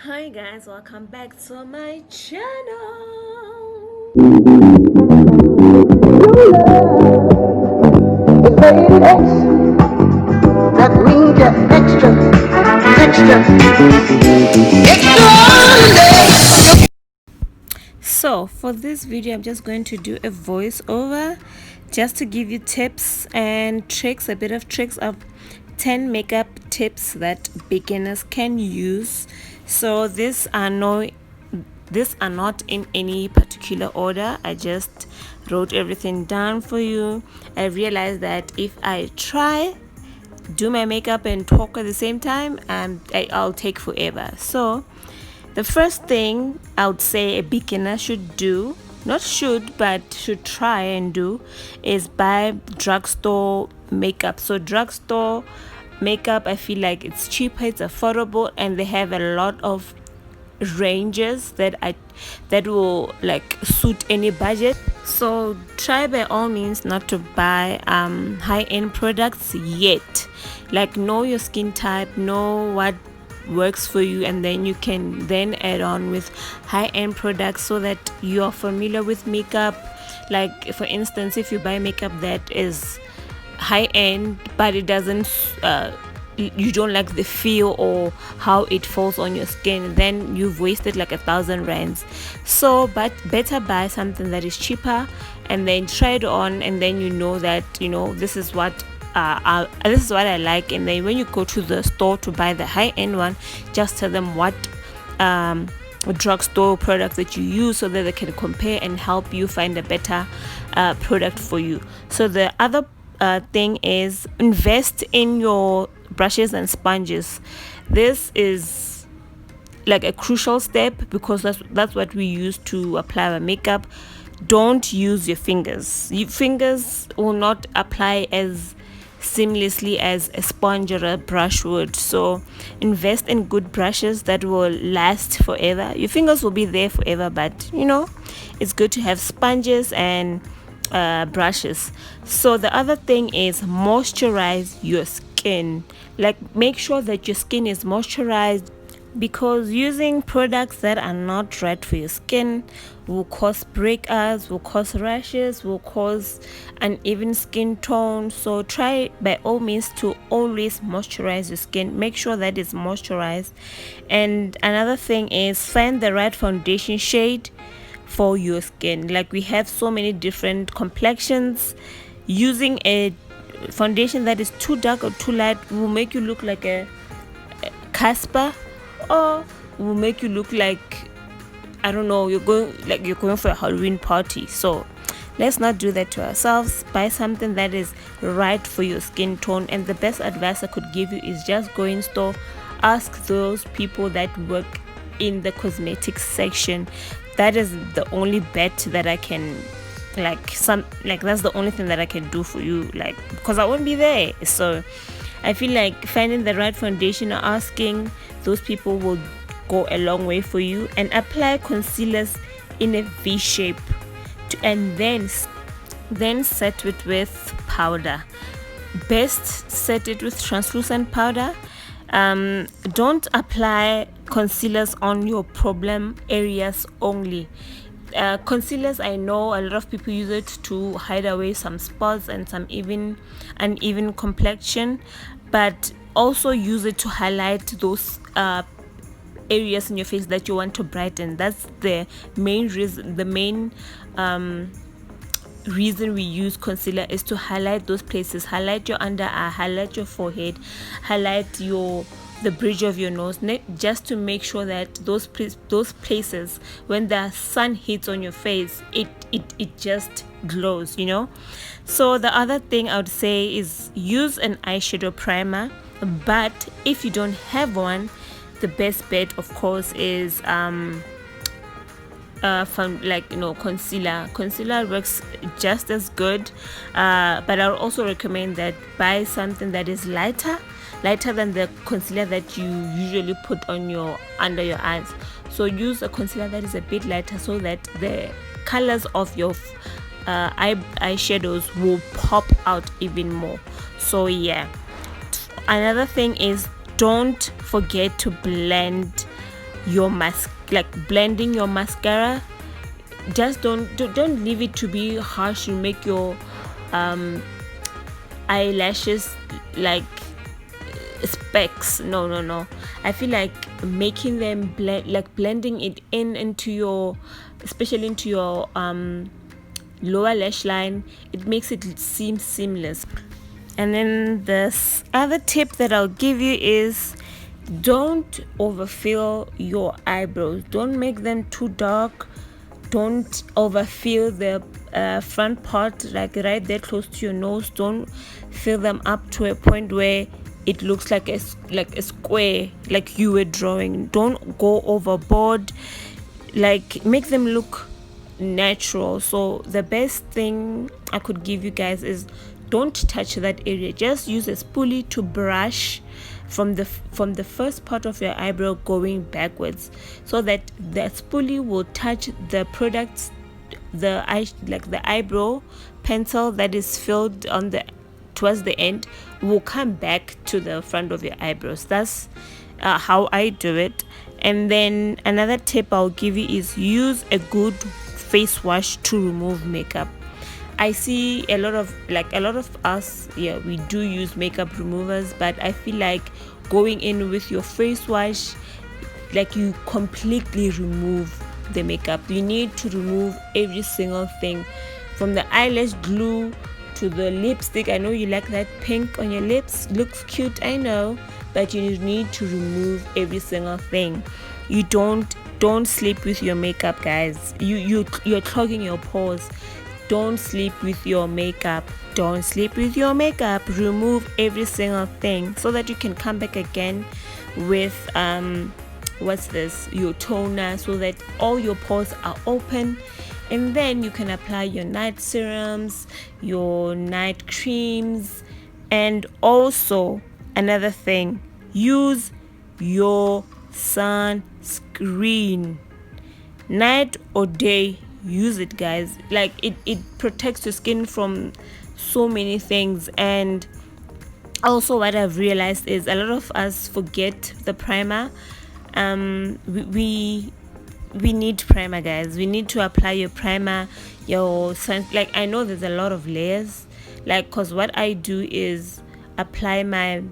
Hi guys, welcome back to my channel. It's rated X. That means you're extra. So for this video, I'm just going to do a voiceover just to give you tips and tricks, a bit of tricks of 10 makeup tips that beginners can use. So these are not in any particular order. I just wrote everything down for you. I realized that if I try do my makeup and talk at the same time, I'll take forever. So the first thing I would say a beginner should do, not should, but should try and do, is buy drugstore makeup. So drugstore makeup, I feel like it's cheaper, it's affordable, and they have a lot of ranges that will like suit any budget. So try by all means not to buy high-end products yet. Like know your skin type, know what works for you, and then you can then add on with high-end products so that you are familiar with makeup. Like for instance, if you buy makeup that is high-end but it doesn't you don't like the feel or how it falls on your skin, then you've wasted like 1,000 rands. So but better buy something that is cheaper and then try it on, and then you know that this is what I like. And then when you go to the store to buy the high-end one, just tell them what drugstore products that you use so that they can compare and help you find a better product for you. So the other thing is invest in your brushes and sponges. This is like a crucial step because that's what we use to apply our makeup. Don't use your fingers. Your fingers will not apply as seamlessly as a sponge or a brush would. So invest in good brushes that will last forever. Your fingers will be there forever, but it's good to have sponges and brushes. So the other thing is moisturize your skin. Like make sure that your skin is moisturized, because using products that are not right for your skin will cause breakouts, will cause rashes, will cause uneven skin tone. So try by all means to always moisturize your skin. Make sure that it's moisturized. And another thing is find the right foundation shade for your skin. Like we have so many different complexions. Using a foundation that is too dark or too light will make you look like a Casper, or will make you look like, I don't know, you're going for a Halloween party. So let's not do that to ourselves. Buy something that is right for your skin tone. And the best advice I could give you is just go in store, ask those people that work in the cosmetics section. That is the only bet that I can that's the only thing that I can do for you, like, because I won't be there. So I feel like finding the right foundation or asking those people will go a long way for you. And apply concealers in a V shape and then set it with powder. Best set it with translucent powder. Don't apply concealers on your problem areas only. Concealers, I know a lot of people use it to hide away some spots and some uneven complexion, but also use it to highlight those areas in your face that you want to brighten. That's the main reason. The main reason we use concealer is to highlight those places, highlight your under eye, highlight your forehead, highlight the bridge of your nose, just to make sure that those places, when the sun hits on your face, it just glows. So the other thing I would say is use an eyeshadow primer. But if you don't have one, the best bet of course is concealer works just as good, but I'll also recommend that buy something that is lighter than the concealer that you usually put on under your eyes. So use a concealer that is a bit lighter so that the colors of your eyeshadows will pop out even more. So yeah, another thing is don't forget to blend your blending your mascara. Just don't leave it to be harsh to make your eyelashes like specks. No, I feel like making them blending it into your, especially into your lower lash line, it makes it seem seamless. And then this other tip that I'll give you is, don't overfill your eyebrows. Don't make them too dark. Don't overfill the front part, like right there close to your nose. Don't fill them up to a point where it looks like a square, like you were drawing. Don't go overboard. Like, make them look natural. So the best thing I could give you guys is, don't touch that area. Just use a spoolie to brush from the first part of your eyebrow going backwards, so that the spoolie will touch the products, the eyebrow pencil that is filled on the towards the end will come back to the front of your eyebrows. That's how I do it. And then another tip I'll give you is, use a good face wash to remove makeup. I see a lot of us, we do use makeup removers, but I feel like going in with your face wash, like, you completely remove the makeup. You need to remove every single thing, from the eyelash glue to the lipstick. I know you like that pink on your lips, looks cute, I know, but you need to remove every single thing. You don't sleep with your makeup, guys. You're clogging your pores. Don't sleep with your makeup. Don't sleep with your makeup. Remove every single thing, so that you can come back again with your toner, so that all your pores are open. And then you can apply your night serums, your night creams. And also, another thing, use your sunscreen. Night or day, use it, guys. Like, it protects your skin from so many things. And also, what I've realized is, a lot of us forget the primer. We need primer, guys. We need to apply your primer, your sun. Like, I know there's a lot of layers, like, because what I do is apply my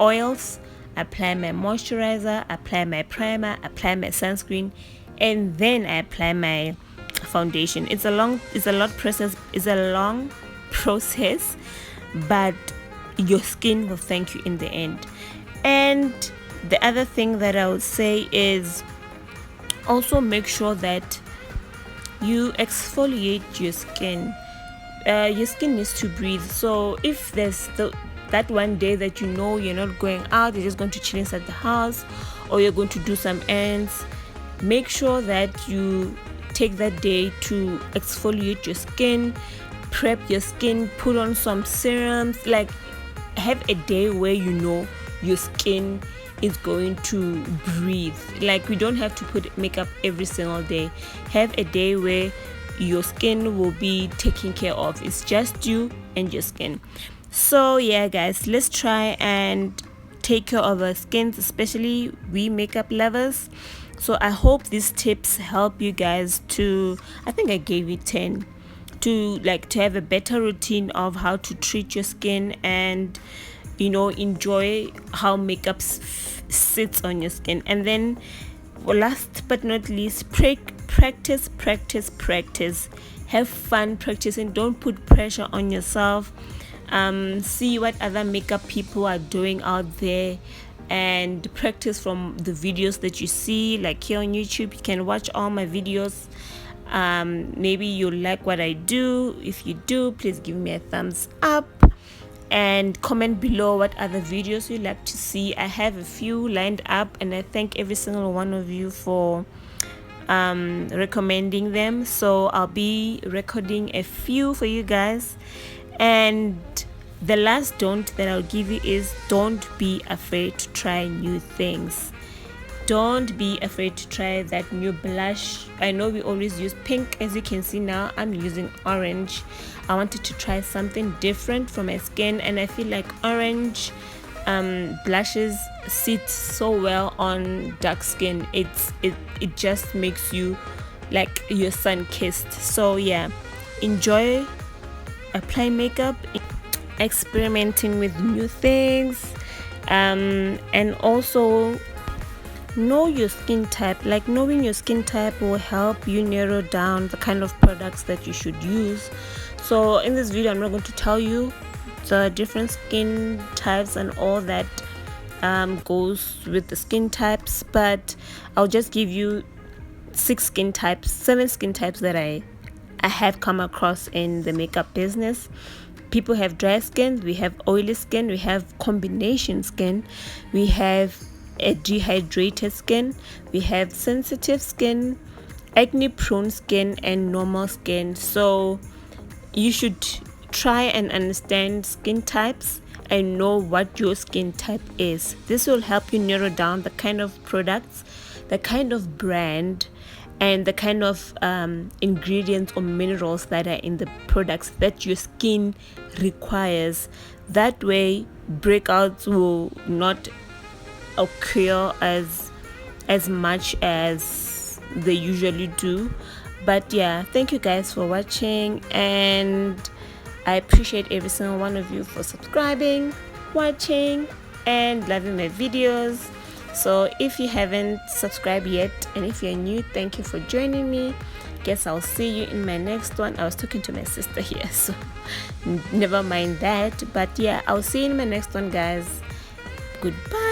oils, apply my moisturizer, apply my primer, apply my sunscreen, and then I apply my foundation. It's a long process, but your skin will thank you in the end. And the other thing that I would say is, also make sure that you exfoliate your skin. Your skin needs to breathe. So if there's that one day that you're not going out, you're just going to chill inside the house, or you're going to do some errands, make sure that you take that day to exfoliate your skin, prep your skin, put on some serums. Like, have a day where your skin is going to breathe. Like, we don't have to put makeup every single day. Have a day where your skin will be taken care of. It's just you and your skin. So yeah, guys, let's try and take care of our skins, especially we makeup lovers. So I hope these tips help you guys to, I think I gave you 10, to have a better routine of how to treat your skin, and enjoy how makeup sits on your skin. And then, last but not least, practice. Have fun practicing. Don't put pressure on yourself. See what other makeup people are doing out there, and practice from the videos that you see. Like, here on YouTube, you can watch all my videos. Maybe you like what I do. If you do, please give me a thumbs up and comment below what other videos you like to see. I have a few lined up, and I thank every single one of you for recommending them. So I'll be recording a few for you guys. And the last don't that I'll give you is, don't be afraid to try new things. Don't be afraid to try that new blush. I know we always use pink. As you can see now, I'm using orange. I wanted to try something different for my skin, and I feel like orange blushes sit so well on dark skin. It just makes you like you're sun kissed. So yeah, enjoy applying makeup, experimenting with new things, and also know your skin type. Like knowing your skin type will help you narrow down the kind of products that you should use. So in this video, I'm not going to tell you the different skin types and all that goes with the skin types, but I'll just give you 7 skin types that I have come across in the makeup business. People have dry skin, we have oily skin, we have combination skin, we have a dehydrated skin, we have sensitive skin, acne prone skin, and normal skin. So you should try and understand skin types and know what your skin type is. This will help you narrow down the kind of products, the kind of brand, and the kind of ingredients or minerals that are in the products that your skin requires. That way breakouts will not occur as much as they usually do. But yeah, thank you guys for watching, and I appreciate every single one of you for subscribing, watching, and loving my videos. So if you haven't subscribed yet, and if you're new, thank you for joining me. Guess I'll see you in my next one. I was talking to my sister here, so never mind that. But yeah, I'll see you in my next one, guys. Goodbye.